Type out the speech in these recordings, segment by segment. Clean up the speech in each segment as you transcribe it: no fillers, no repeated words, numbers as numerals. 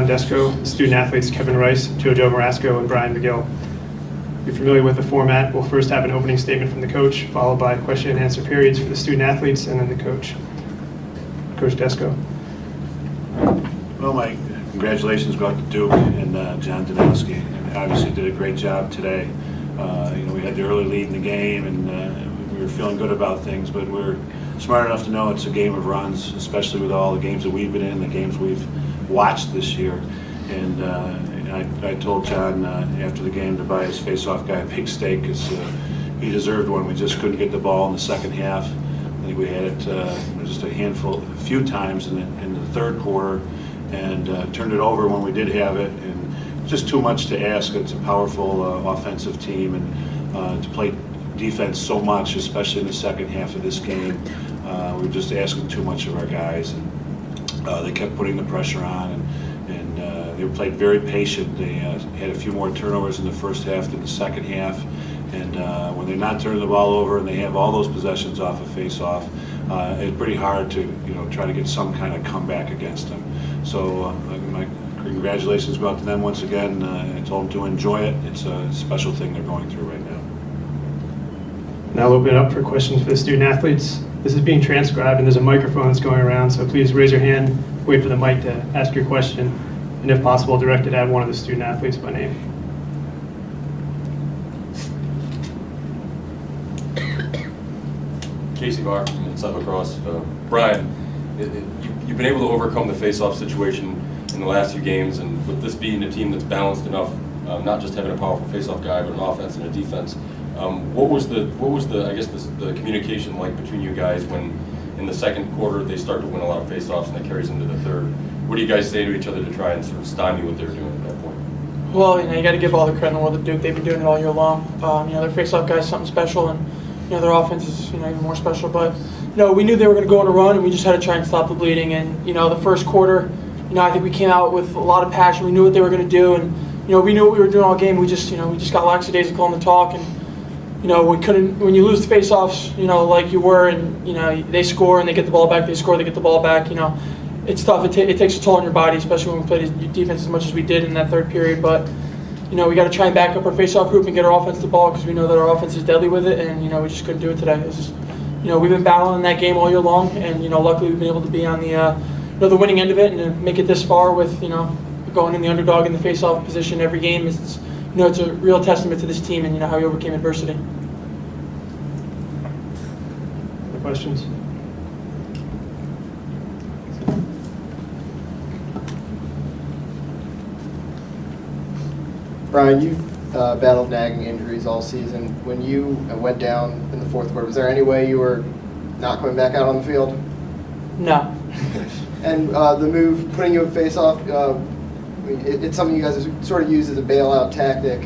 Desko, student athletes Kevin Rice, JoJo Marasco, and Brian McGill. You're familiar with the format. We'll first have an opening statement from the coach, followed by question and answer periods for the student athletes, and then the coach. Coach Desko. Well, my congratulations go out to Duke and John Danowski. And obviously did a great job today. We had the early lead in the game, and we were feeling good about things, but we're smart enough to know it's a game of runs, especially with all the games that we've been in, the games we've watched this year. And I told John after the game to buy his face-off guy a big steak because he deserved one. We just couldn't get the ball in the second half. I think we had it just a few times in the third quarter, and turned it over when we did have it. And just too much to ask. It's a powerful offensive team, and to play defense so much, especially in the second half of this game, we were just asking too much of our guys. And they kept putting the pressure on, and they played very patient. They had a few more turnovers in the first half than the second half. And when they're not turning the ball over and they have all those possessions off of face-off, it's pretty hard to try to get some kind of comeback against them. So my congratulations go out to them once again. I told them to enjoy it. It's a special thing they're going through right now. Now I'll open it up for questions for the student athletes. This is being transcribed and there's a microphone that's going around, so please raise your hand, wait for the mic to ask your question, and if possible, direct it at one of the student athletes by name. Casey Barr from South Lacrosse. Brian, you've been able to overcome the face-off situation in the last few games, and with this being a team that's balanced enough, not just having a powerful face-off guy, but an offense and a defense. What was the communication like between you guys when in the second quarter they start to win a lot of face-offs and that carries into the third? What do you guys say to each other to try and sort of stymie what they're doing at that point? Well, you got to give all the credit in the world to Duke. They've been doing it all year long. Their face-off guys something special, and their offense is even more special. But we knew they were going to go on a run, and we just had to try and stop the bleeding. And the first quarter, I think we came out with a lot of passion. We knew what they were going to do, and we knew what we were doing all game. We just got lackadaisical on the talk, and we couldn't. When you lose the face-offs, like you were, and they score and they get the ball back, they score, they get the ball back. It's tough. It takes a toll on your body, especially when we played defense as much as we did in that third period. But we got to try and back up our face-off group and get our offense the ball because we know that our offense is deadly with it, and we just couldn't do it today. It's just, we've been battling that game all year long, and luckily we've been able to be on the winning end of it and to make it this far with going in the underdog in the face-off position every game. It's a real testament to this team and how we overcame adversity. Other questions? Brian, you've battled nagging injuries all season. When you went down in the fourth quarter, was there any way you were not coming back out on the field? No. And the move, putting you in face-off, it's something you guys have sort of used as a bailout tactic.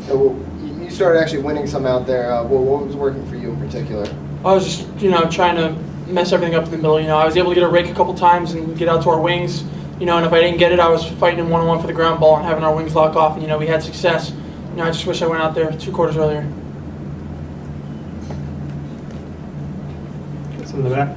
You started actually winning some out there. What was working for you in particular? I was just, trying to mess everything up in the middle. I was able to get a rake a couple times and get out to our wings. And if I didn't get it, I was fighting in one-on-one for the ground ball and having our wings lock off. And, we had success. I just wish I went out there 2 quarters earlier. That's in the back.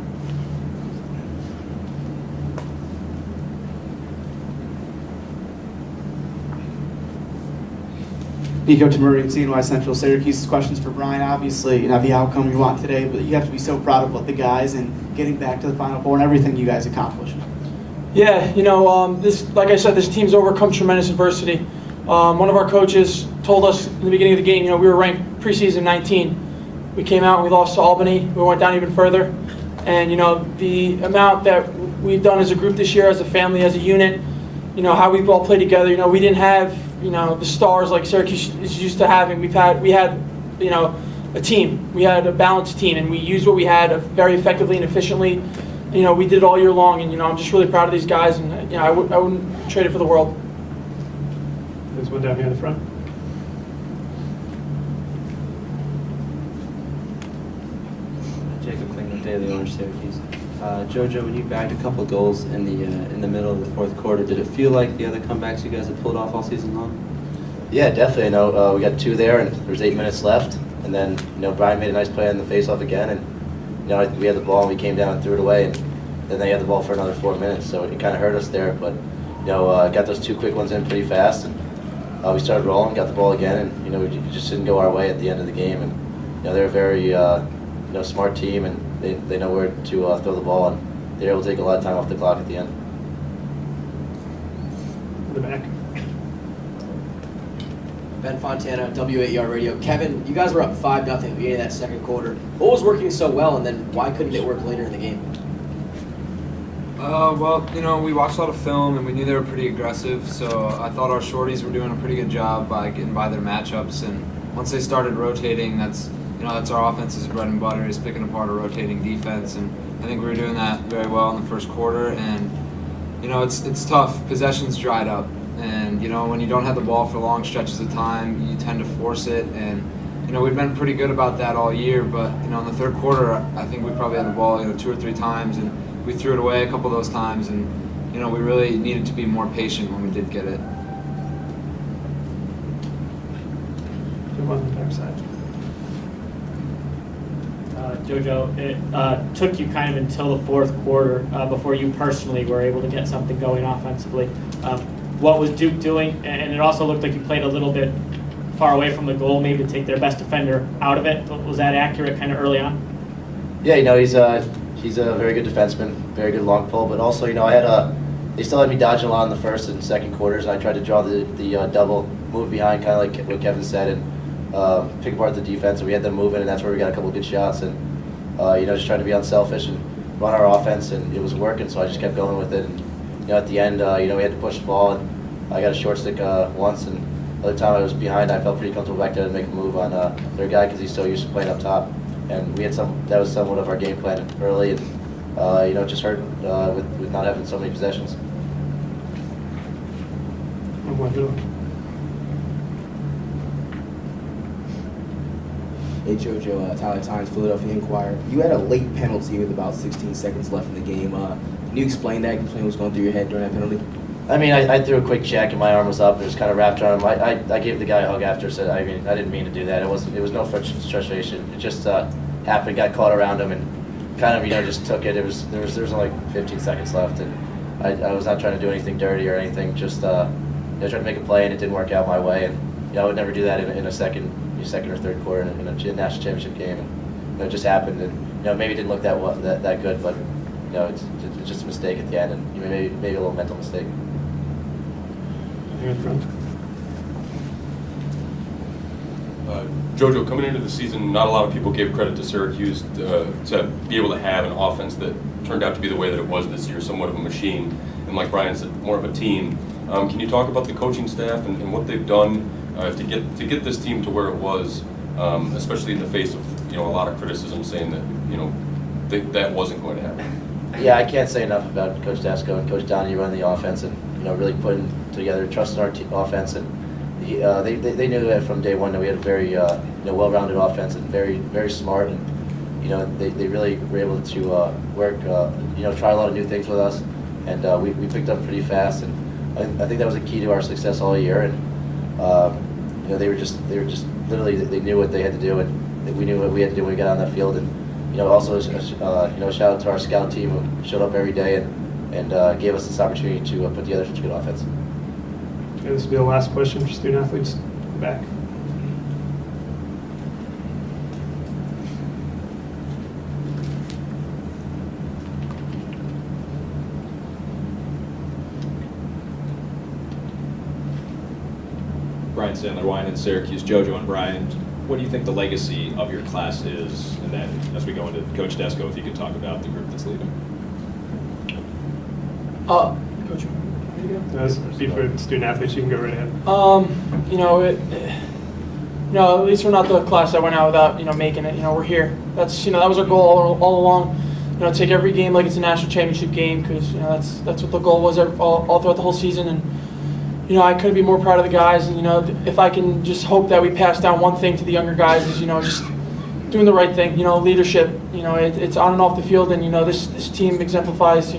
Nico Tamuri, CNY Central Syracuse. Questions for Brian. Obviously, the outcome you want today, but you have to be so proud of what the guys and getting back to the Final Four and everything you guys accomplished. Yeah, this, like I said, this team's overcome tremendous adversity. One of our coaches told us in the beginning of the game, we were ranked preseason 19. We came out and we lost to Albany. We went down even further. And, the amount that we've done as a group this year, as a family, as a unit, how we've all played together. We didn't have, the stars like Syracuse is used to having. We had, a team. We had a balanced team, and we used what we had very effectively and efficiently. We did it all year long, and I'm just really proud of these guys, and I wouldn't trade it for the world. There's one down here in the front. Jacob Klingler, Daily Orange, Syracuse. JoJo, when you bagged a couple of goals in the middle of the fourth quarter, did it feel like the other comebacks you guys have pulled off all season long? Yeah, definitely. I know we got 2 there, and there's 8 minutes left, and then Brian made a nice play on the face-off again, and we had the ball and we came down and threw it away, and then they had the ball for another 4 minutes, so it kind of hurt us there. But got those 2 quick ones in pretty fast, and we started rolling, got the ball again, and we just didn't go our way at the end of the game. And they're a very smart team, and they know where to throw the ball, and they're able to take a lot of time off the clock at the end. In the back. Ben Fontana, W8ER Radio. Kevin, you guys were up 5-0 at the beginning of that second quarter. What was working so well, and then why couldn't it work later in the game? Well, we watched a lot of film and we knew they were pretty aggressive, so I thought our shorties were doing a pretty good job by getting by their matchups. And once they started rotating, that's our offense's bread and butter, is picking apart a rotating defense. And I think we were doing that very well in the first quarter. And it's tough. Possessions dried up, and when you don't have the ball for long stretches of time, you tend to force it. And we've been pretty good about that all year, but in the third quarter, I think we probably had the ball 2 or 3 times, and we threw it away a couple of those times, and we really needed to be more patient when we did get it. Jump on the backside. JoJo, it took you kind of until the fourth quarter before you personally were able to get something going offensively. What was Duke doing? And it also looked like you played a little bit far away from the goal, maybe to take their best defender out of it. Was that accurate kind of early on? Yeah, he's a very good defenseman, very good long pull, but also, they still had me dodging a lot in the first and second quarters, and I tried to draw the double move behind, kind of like what Kevin said, and pick apart the defense, and we had them moving, and that's where we got a couple of good shots, and, just trying to be unselfish and run our offense, and it was working, so I just kept going with it, and, at the end, we had to push the ball, and I got a short stick once, and the other time I was behind, I felt pretty comfortable back there to make a move on their guy, because he's so used to playing up top. And we had that was somewhat of our game plan early, and it just hurt with not having so many possessions. Hey JoJo, Tyler Times, Philadelphia Inquirer. You had a late penalty with about 16 seconds left in the game. Can you explain that? Can you explain what's going through your head during that penalty? I mean, I threw a quick check and my arm was up. It was kind of wrapped around him. I gave the guy a hug after. Said, I didn't mean to do that. It was no frustration. It just happened. Got caught around him and kind of just took it. There was only like 15 seconds left, and I was not trying to do anything dirty or anything. Just trying to make a play, and it didn't work out my way. And I would never do that in a second or third quarter in a national championship game. And it just happened, and maybe it didn't look that good, but it's just a mistake at the end, and maybe a little mental mistake. Here in front. JoJo, coming into the season, not a lot of people gave credit to Syracuse to be able to have an offense that turned out to be the way that it was this year, somewhat of a machine, and like Brian said, more of a team. Can you talk about the coaching staff and what they've done to get this team to where it was, especially in the face of a lot of criticism saying that that wasn't going to happen? Yeah, I can't say enough about Coach Dasko and Coach Donnie running the offense, and really putting together trust in our offense, and they knew that from day one that we had a very well-rounded offense and very, very smart, and they really were able to work, try a lot of new things with us, and we picked up pretty fast, and I think that was a key to our success all year, and they were just literally, they knew what they had to do, and we knew what we had to do when we got on that field, and also shout out to our scout team who showed up every day and gave us this opportunity to put together such a good offense. Okay, this will be the last question for student athletes. Back. Brian Sandler, Wine in Syracuse, JoJo and Brian. What do you think the legacy of your class is? And then as we go into Coach Desko, if you could talk about the group that's leading. Coach, That's for student athletes. You can go right ahead. At least we're not the class that went out without making it. We're here. That's that was our goal all along. Take every game like it's a national championship game, because that's what the goal was all throughout the whole season. And I couldn't be more proud of the guys. And if I can just hope that we pass down one thing to the younger guys is just doing the right thing. Leadership. It's on and off the field, and this team exemplifies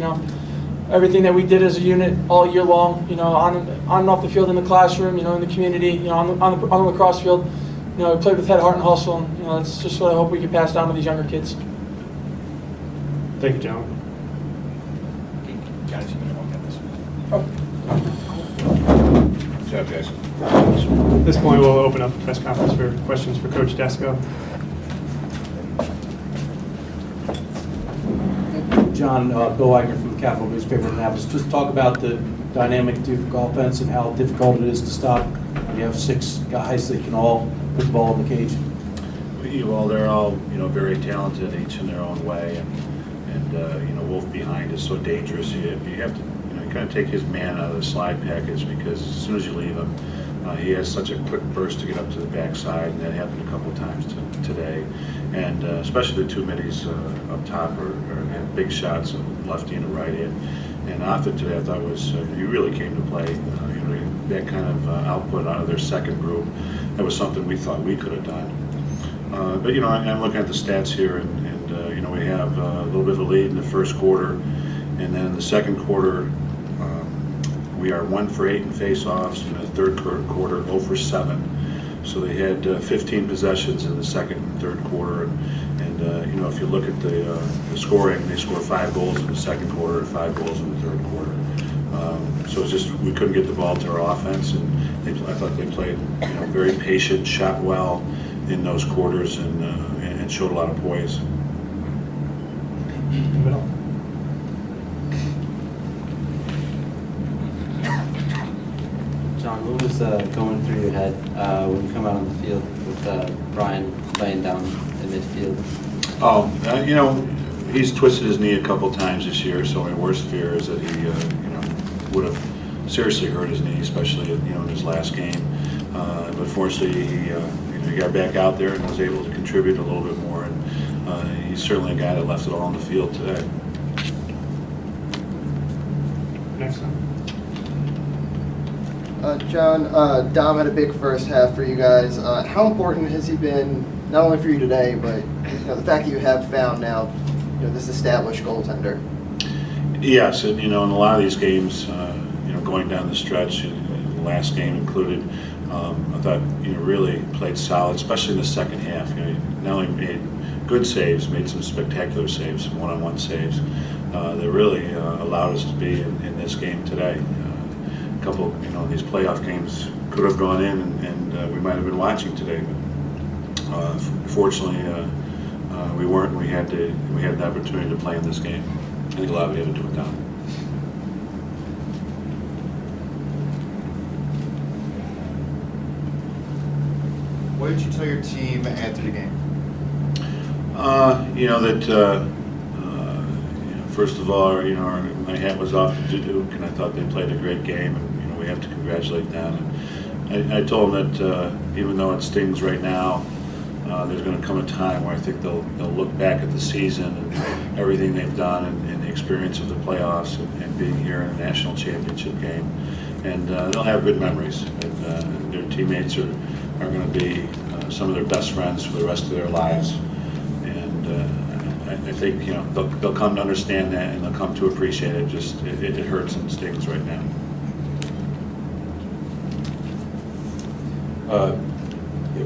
everything that we did as a unit all year long. On and off the field, in the classroom, in the community, on the lacrosse field. We played with head, heart, and hustle, and that's just what I hope we can pass down to these younger kids. Thank you, gentlemen. Guys, you can walk out this way. job, guys. At this point, we'll open up the press conference for questions for Coach Desko. John, Bill Wagner from the Capital Newspaper in Annapolis. Just talk about the dynamic Duke offense and how difficult it is to stop. You have 6 guys that can all put the ball in the cage. Well, they're all, very talented, each in their own way, and Wolf behind is so dangerous. You have to, kind of take his man out of the slide package, because as soon as you leave him, he has such a quick burst to get up to the backside, and that happened a couple of times today. And especially the 2 middies up top have big shots, of lefty and a right in. And Arthur today, I thought he really came to play. That kind of output out of their second group, that was something we thought we could have done. But I'm looking at the stats here, and we have a little bit of a lead in the first quarter, and then in the second quarter, we are 1 for 8 in face-offs. In the third quarter, 0 for 7. So they had 15 possessions in the second and third quarter, and if you look at the scoring, they scored 5 goals in the second quarter and 5 goals in the third quarter. So it's just we couldn't get the ball to our offense, and I thought they played very patient, shot well in those quarters, and showed a lot of poise. John, what was going through your head when you come out on the field with Brian laying down in midfield? Oh, he's twisted his knee a couple times this year, so my worst fear is that he, would have seriously hurt his knee, especially in his last game. But fortunately, he got back out there and was able to contribute a little bit more. And he's certainly a guy that left it all on the field today. Next one. John, Dom had a big first half for you guys. How important has he been, not only for you today, but the fact that you have found now this established goaltender? Yes, and in a lot of these games, going down the stretch, the last game included, I thought really played solid, especially in the second half. Not only made good saves, made some spectacular saves, some one-on-one saves that really allowed us to be in this game today. A couple, these playoff games could have gone in, and we might have been watching today, but fortunately we weren't. We had an opportunity to play in this game. I think a lot of it had to do with that. What did you tell your team after the game? First of all, my hat was off to Duke, and I thought they played a great game, and we have to congratulate them. And I told them that even though it stings right now, there's going to come a time where I think they'll look back at the season and everything they've done, and the experience of the playoffs and being here in a national championship game, and they'll have good memories. And their teammates are going to be some of their best friends for the rest of their lives. And I think they'll come to understand that, and they'll come to appreciate it. Just it hurts and stings right now.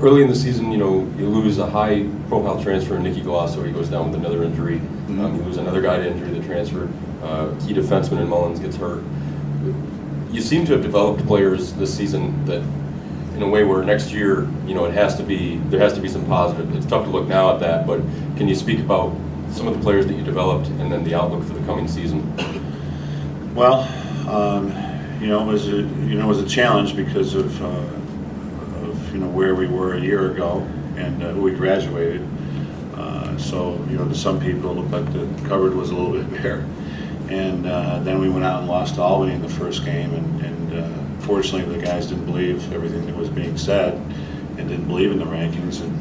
Early in the season, you lose a high-profile transfer, Nicky Golasso. He goes down with another injury. You lose another guy to injury that transferred. Key defenseman in Mullins gets hurt. You seem to have developed players this season that, in a way where next year, there has to be some positive. It's tough to look now at that, but can you speak about some of the players that you developed and then the outlook for the coming season? Well, it was a challenge because of where we were a year ago and who we graduated. So to some people, it looked like the cupboard was a little bit bare. And then we went out and lost to Albany in the first game, and fortunately the guys didn't believe everything that was being said and didn't believe in the rankings. And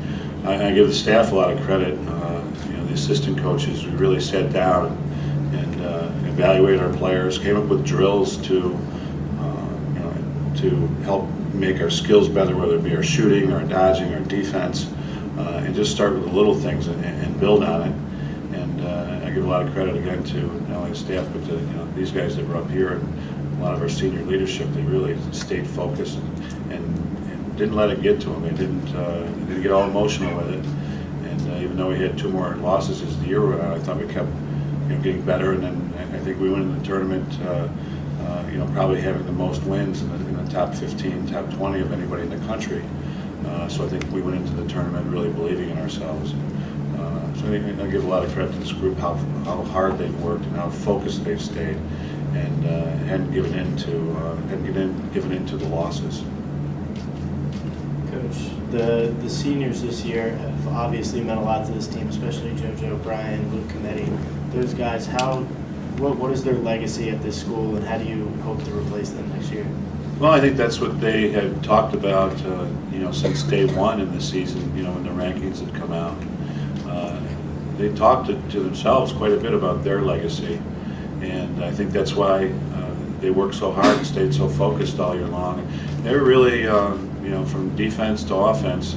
I give the staff a lot of credit. The assistant coaches, we really sat down and evaluated our players, came up with drills to help make our skills better, whether it be our shooting, our dodging, our defense, and just start with the little things and build on it. And I give a lot of credit again to not only the staff, but to these guys that were up here and a lot of our senior leadership. They really stayed focused and didn't let it get to them. They didn't get all emotional with it. And even though we had 2 more losses as the year went on, I thought we kept getting better. And then I think we went in the tournament probably having the most wins in the top 15, top 20 of anybody in the country. So I think we went into the tournament really believing in ourselves. So I give a lot of credit to this group, how hard they've worked and how focused they've stayed, and hadn't given in to the losses. Coach, the seniors this year have obviously meant a lot to this team, especially JoJo, Brian, Luke Cometti. Those guys, what is their legacy at this school, and how do you hope to replace them next year? Well, I think that's what they had talked about, since day one in the season, when the rankings had come out. They talked to themselves quite a bit about their legacy, and I think that's why they worked so hard and stayed so focused all year long. They were really, from defense to offense,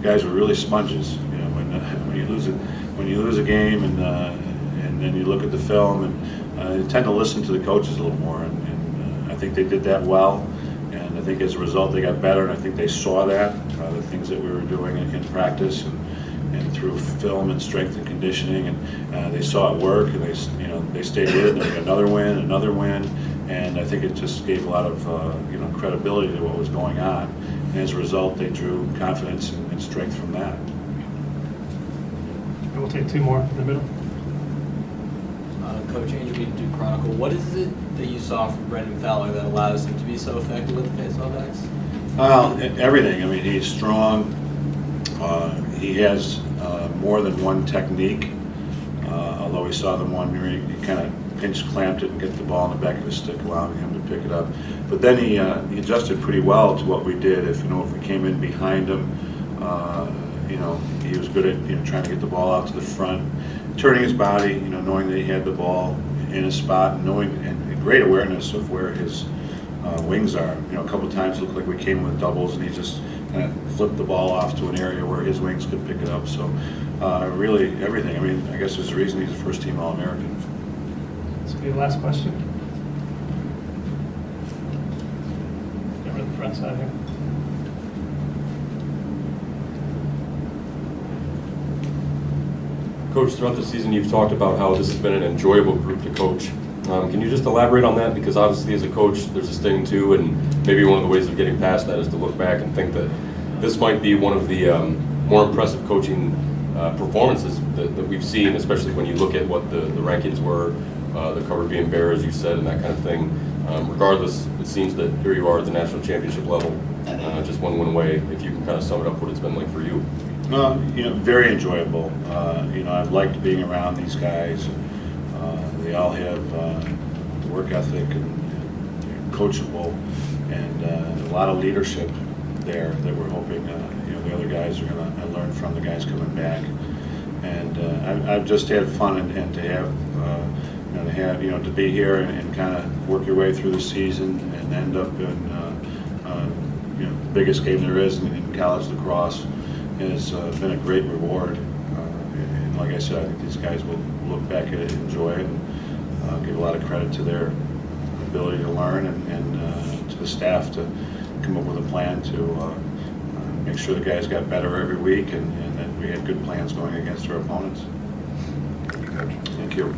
guys were really sponges. When you lose a game and then you look at the film and you tend to listen to the coaches a little more, and I think they did that well. And I think as a result they got better, and I think they saw that the things that we were doing in practice and through film and strength and conditioning, and they saw it work, and they stayed with it. And they got another win, and I think it just gave a lot of credibility to what was going on. And as a result, they drew confidence and strength from that. And we'll take two more in the middle. Coach Andrew Beaton, Duke Chronicle. What is it that you saw from Brendan Fowler that allows him to be so effective with the faceoff backs? Well, everything. I mean, he's strong. He has more than one technique. Although we saw the one where he kind of pinch clamped it and get the ball in the back of his stick, allowing him to pick it up. But then he adjusted pretty well to what we did. If we came in behind him, he was good at trying to get the ball out to the front, turning his body, knowing that he had the ball in a spot, and great awareness of where his wings are. A couple of times it looked like we came with doubles, and he just kind of flipped the ball off to an area where his wings could pick it up. So really everything. I mean, I guess there's a reason he's a first-team All-American. This will be the last question. Get rid of the front side here. Coach, throughout the season you've talked about how this has been an enjoyable group to coach. Can you just elaborate on that? Because obviously as a coach there's this thing too, and maybe one of the ways of getting past that is to look back and think that this might be one of the more impressive coaching performances that we've seen, especially when you look at what the rankings were, the cover being bare, as you said, and that kind of thing. Regardless, it seems that here you are at the national championship level, just one win away. If you can kind of sum it up what it's been like for you. Very enjoyable. I've liked being around these guys. They all have work ethic and coachable, and a lot of leadership there that we're hoping the other guys are going to learn from, the guys coming back. And I've just had fun and to have to be here and kind of work your way through the season and end up in the biggest game there is in college lacrosse has been a great reward. And like I said, I think these guys will look back at it and enjoy it, and give a lot of credit to their ability to learn and to the staff to come up with a plan to make sure the guys got better every week, and that we had good plans going against our opponents. Thank you.